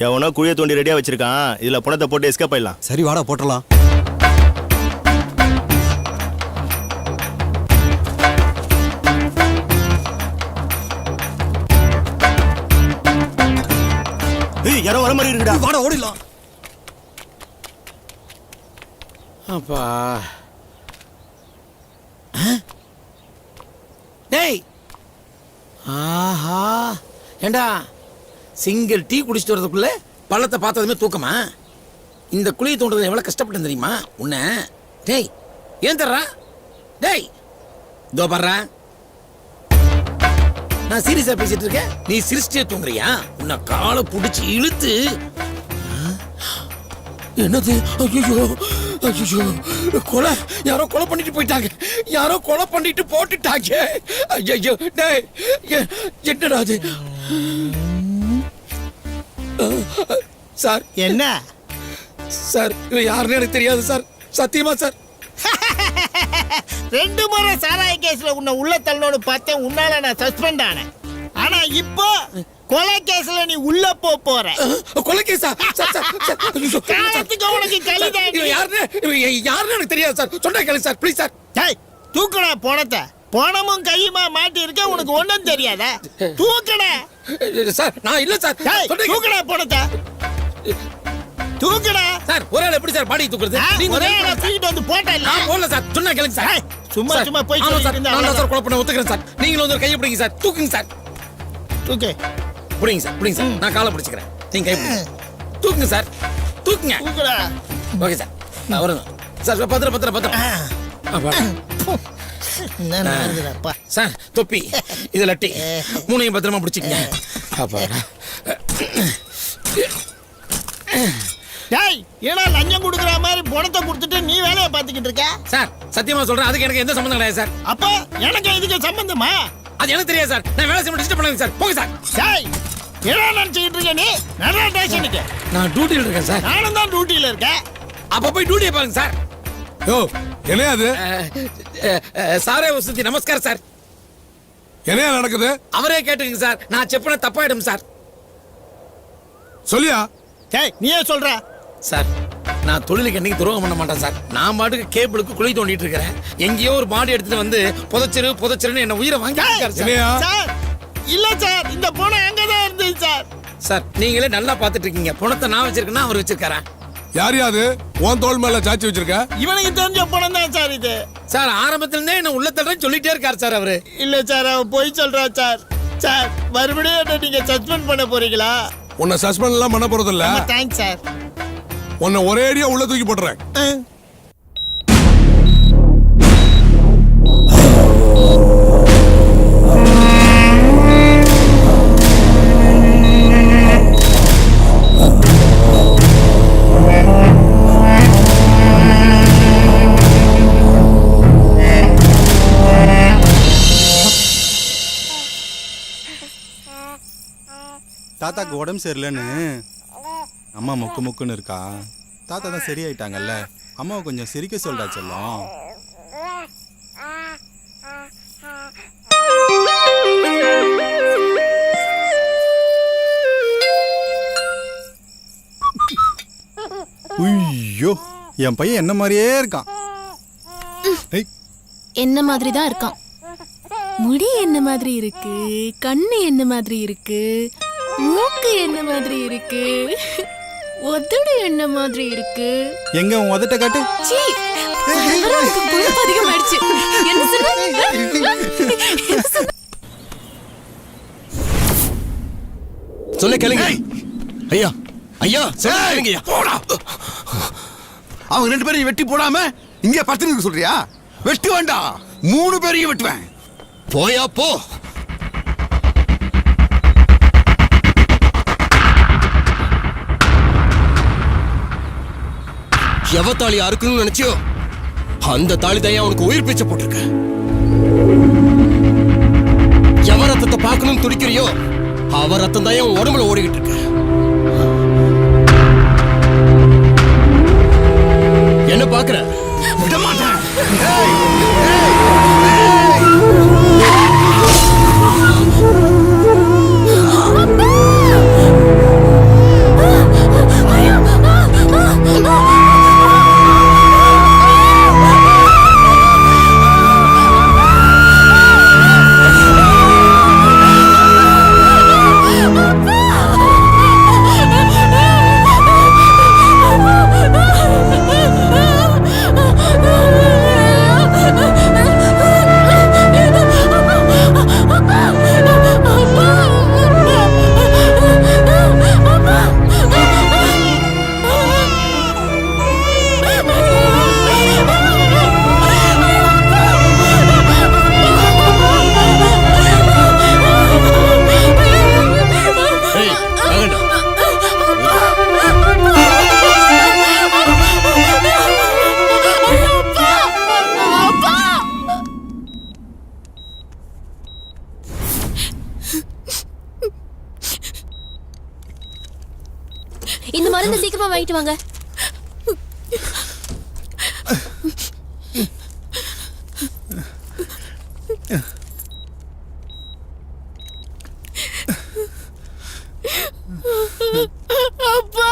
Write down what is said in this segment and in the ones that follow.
எவனோ குழியை தோண்டி ரெடியா வச்சிருக்கான். இதுல பணத்தை போட்டு எஸ்கேப் ஆயிடலாம். சரி வாடா போட்டலாம். ஏய் யாரோ வர மாதிரி இருக்குடா. வாடா ஓடிடலாம். அப்பா டேய் ஆஹா ஏண்டா சிங்கிள் டீ குடிச்சிட்டு வரதுக்குள்ள பள்ளத்தை பார்த்ததுமே தூக்கமா? இந்த குழியை தோன்றதுல எவ்வளவு கஷ்டப்பட்டேன் தெரியுமா உன்னை? டேய் ஏன் தர்றா? டேய் இதோ பர்றா, நான் சீரியஸா பேசிட்டு இருக்கேன், நீ சிரிச்சிட்டே தூங்குறியா? உன்னை காலை புடிச்சு இழுத்து. என்னது? ஐயோ ஐயோ, கொலை, யாரோ கொலை பண்ணிட்டு போயிட்டாங்க, யாரோ கொலை பண்ணிட்டு போட்டுட்டாங்க. ஐயோ டேய் என்னடா அது? சார் என்ன சார், இவன் யாருன்னு எனக்கு தெரியாது சார், சத்தியமா சார். 2 முறை சாராய கேஸ்ல உன்னை உள்ள தள்ளனோடு பார்த்தேன், உன்னால நான் சஸ்பெண்ட் ஆனேன். ஆனா இப்போ கொலை கேஸ்ல நீ உள்ள போற. கொலை கேஸா? காலத்துக்கு உனக்கு கலிதான். யாருன்னு எனக்கு தெரியாது சார், சொன்னா கேளு சார் ப்ளீஸ் சார். டேய் தூக்குடா பணத்தை. பணமும் கையுமா மாட்டி இருக்க, உனக்கு ஒண்ணும் தெரியாத? தூக்குடா சார். நான் இல்ல சார். தூக்குடா பணத்தை, தூக்குடா சார். ஒரு ஆள் எப்படி சார் பாடி தூக்குறது? நீங்க ஒரே ஆளா தூக்கிட்டு வந்து போட்டா இல்ல? நான் போடல சார், சொன்னா கேளுங்க சார். சும்மா சும்மா போய் சொல்லிட்டு இருந்தா நான் சார் கொலை பண்ண ஒத்துக்கிறேன் சார். நீங்களும் வந்து கையை பிடிங்க சார், தூக்குங்க சார். தூக்கு பிடிங்க சார், பிடிங்க சார். நான் காலை பிடிச்சிக்கிறேன், நீங்க கை பிடிங்க. தூக்குங்க சார், தூக்குங்க. தூக்குடா. ஓகே சார், நான் வரேன் சார். பத்திரம் பத்திரம் பத்திரம். சார் தொப்பி, இது லட்டி, 3ஐயும் பத்திரமா பிடிச்சிக்கங்க. டேய் ஏன்னா லஞ்சம் கொடுக்குற மாதிரி பணத்தை கொடுத்துட்டு நீ வேலையை பார்த்துக்கிட்டு இருக்க? சார் சத்தியமா சொல்றேன், அதுக்கு எனக்கு எந்த சம்பந்தம் கிடையாது சார். அப்ப எனக்கு இதுக்கு சம்பந்தமா? அது எனக்கு தெரியாது சார், நான் வேலை செய்ய டிஸ்டர்ப் பண்ணாதீங்க சார், போங்க சார். டேய் என்ன நினைச்சிட்டு இருக்க நீ? நல்லா ஸ்டேஷனுக்கு. நான் டியூட்டில இருக்கேன் சார். நானும் தான் டியூட்டில இருக்கேன். அப்ப போய் டியூட்டியை பாருங்க சார். யோ என்ன அது? சாரே வசந்தி நமஸ்காரம் சார். என்ன நடக்குது? அவரே கேட்டுங்க சார், நான் செப்பன தப்பாயிடும் சார். சொல்லியா? டேய் நீயே சொல்ற சார். நான் தொழிலுக்கு என்னைக்கு துரோகம் பண்ண மாட்டேன் சார். நான் பாட்டுக்கு கேபிளுக்கு குழி தோண்டிட்டு இருக்கிறேன். எங்கேயோ ஒரு பாடி எடுத்துட்டு வந்து புதைச்சிருன்னு என்ன உயிரை வாங்கிட்டாரு சார். சார் இல்ல சார், இந்த பணம் எங்கதான் இருந்துச்சு சார். சார் நீங்களே நல்லா பாத்துட்டு இருக்கீங்க, பணத்தை நான் வச்சிருக்கேன்னா அவர் வச்சிருக்காரா? யார் யாது உன் தோல் மேல சாச்சி வச்சிருக்க? இவனுக்கு தெரிஞ்ச பணம் தான் சார் இது. சார் ஆரம்பத்துல இருந்தே என்ன உள்ள தள்ளுறேன்னு சொல்லிட்டே இருக்காரு சார் அவரு. இல்ல சார், அவன் போய் சொல்றா சார். சார் மறுபடியும் என்ன நீங்க சஸ்பெண்ட் பண்ண போறீங்களா? உன்னை சஸ்பெண்ட் எல்லாம் பண்ண போறது இல்ல. Thanks sir. உன்னை ஒரே அடியா உள்ள தூக்கி போட்டுறேன். தாத்தாக்கு உடம்பு சரியில்லைன்னு அம்மா முக்கு முக்குன்னு இருக்கா. தாத்தா தான் சரியாயிட்டாங்கல்ல, அம்மாவை கொஞ்சம் சிரிக்க சொல்றா செல்லம். ஐயோ என் பையன் என்ன மாதிரியே இருக்கான். என்ன மாதிரி தான் இருக்கான். முடி என்ன மாதிரி இருக்கு, கண்ணு என்ன மாதிரி இருக்கு, மூக்கு என்ன மாதிரி இருக்கு, உதடு என்ன மாதிரி இருக்கு. எங்க உன் உதட்ட காட்டு. சீ, கொழுப்பு அதிகமாயிடுச்சு. என்ன சொல்ல கேளுங்க ஐயா. ஐயா சொல்லுங்க. அவங்க 2 பேரையும் வெட்டி போடாம இங்க 10 நிமிஷம் சொல்றியா? வெட்டி வேண்டாம், 3 பேரையும் வெட்டுவேன். போயா போ. எவ தாலி அறுக்கணும்னு நினைச்சியோ அந்த தாலி தான் உனக்கு உயிர் பிச்சை போட்டிருக்க. எவ ரத்தத்தை பார்க்கணும்னு துடிக்கிறியோ அவ ரத்தம் தான் உன் உடம்புல ஓடிக்கிட்டு இருக்க. என்ன பாக்குற? விட மாட்டேன். இந்த மருந்து சீக்கிரமா வாங்கிட்டு வாங்க. அப்பா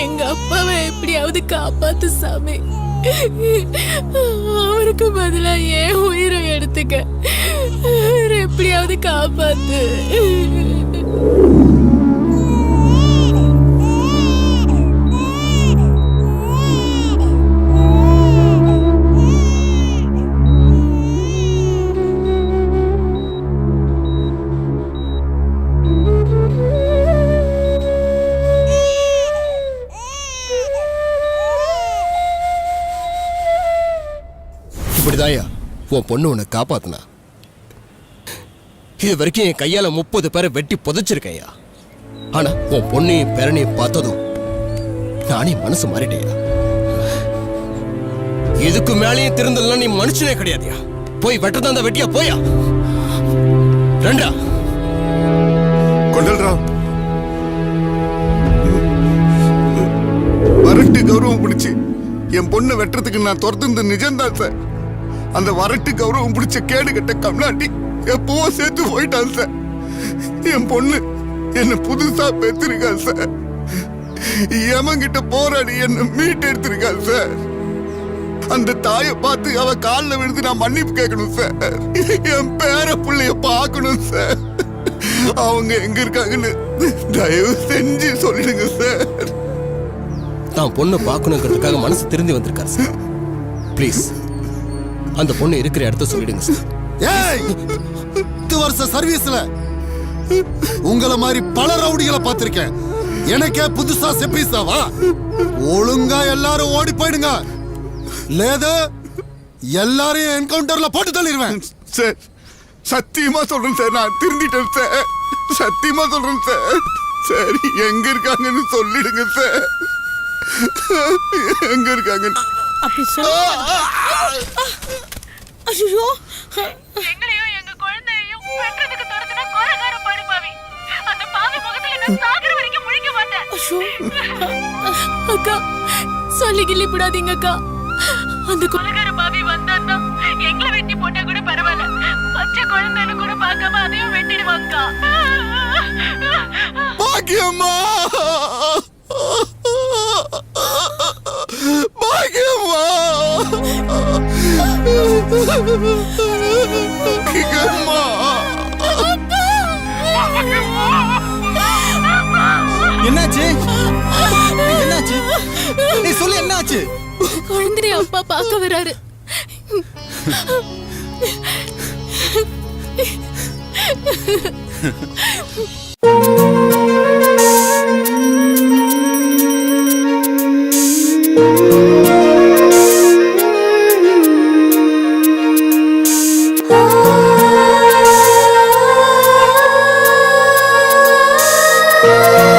எங்க அப்பாவை எப்படியாவது காப்பாத்து சாமி. அவருக்கு பதிலா ஏன் உயிரை எடுத்துக்க. எப்படியாவது காப்பாத்து. இப்படிதாயா உன் பொண்ணு உன்னை காப்பாத்தினா. இது வரைக்கும் என் கையால 30 பேரை வெட்டி புதைச்சிருக்கையா. ஆனா உன் பொண்ணையும் பேரனையும் பார்த்ததும் நானே மனசு மாறிட்டேயா. இதுக்கு மேலேயும் திருந்தலாம் நீ மனுஷனே கிடையாதுயா. போய் வெட்டதான் அந்த வெட்டியா போயா. ரெண்டா கொண்டல்ரா, வரட்டு கௌரவம் பிடிச்சி என் பொண்ணை வெட்டுறதுக்கு நான் துரத்துந்து நிஜம்தான் சார். அந்த வரட்டு கௌரவம் பிடிச்ச கேடு கட்ட கம்னாட்டி எப்பவோ சேர்த்து போயிட்டான் சார். என் பொண்ணு என்ன புதுசா பெற்றிருக்காள் சார். எமங்கிட்ட போராடி என்ன மீட்டு எடுத்திருக்காள் சார். அந்த தாயை பார்த்து அவ காலில் விழுந்து நான் மன்னிப்பு கேட்கணும் சார். என் பேர பிள்ளைய பார்க்கணும் சார். அவங்க எங்க இருக்காங்கன்னு தயவு செஞ்சு சொல்லிடுங்க சார். தான் பொண்ணு பார்க்கணுங்கிறதுக்காக மனசு திருந்தி வந்திருக்காரு சார். ப்ளீஸ் அந்த பொண்ணு இருக்கிற இடத்த சொல்லிடுங்க சார். ஏய், 10 வருஷ சர்வீஸ்ல உங்கள மாதிரி பல ரவுடிகளை பார்த்திருக்கேன். எனக்கே புதுசா செப்பீஸாவா? ஒழுங்கா எல்லாரும் ஓடி போயிடுங்க. லேத எல்லாரையும் என்கவுண்டர்ல போட்டு தள்ளிடுவேன் சார். சத்தியமா சொல்றேன் சார், நான் திருந்திட்டேன் சார். சத்தியமா சொல்றேன் சார். சரி, எங்க இருக்காங்கன்னு சொல்லிடுங்க சார். எங்க இருக்காங்கன்னு. அப்படி ஐயோ, எங்களையும் எங்க குழந்தையையும் பெற்றதுக்கு துரத்துனா கோரகார பாவி. அந்த பாவி முகத்துல நான் சாகர வரைக்கும் முழிக்க மாட்டேன். அக்கா சொல்லி கிள்ளி விடாதீங்க அக்கா. அந்த கொலகார பாவி வந்தான்னா எங்களை வெட்டி போட்டா கூட பரவாயில்ல. பச்சை குழந்தைன்னு கூட பார்க்காம அதையும் வெட்டிடுவாங்க. பாக்கியம்மா, பாக்கியம்மா, பாக்கியம்மா. என்னாச்சு? என்னாச்சு? நீ சொல்லு, என்னாச்சு? குழந்தைய அப்பா பார்க்க வராரு. ஆ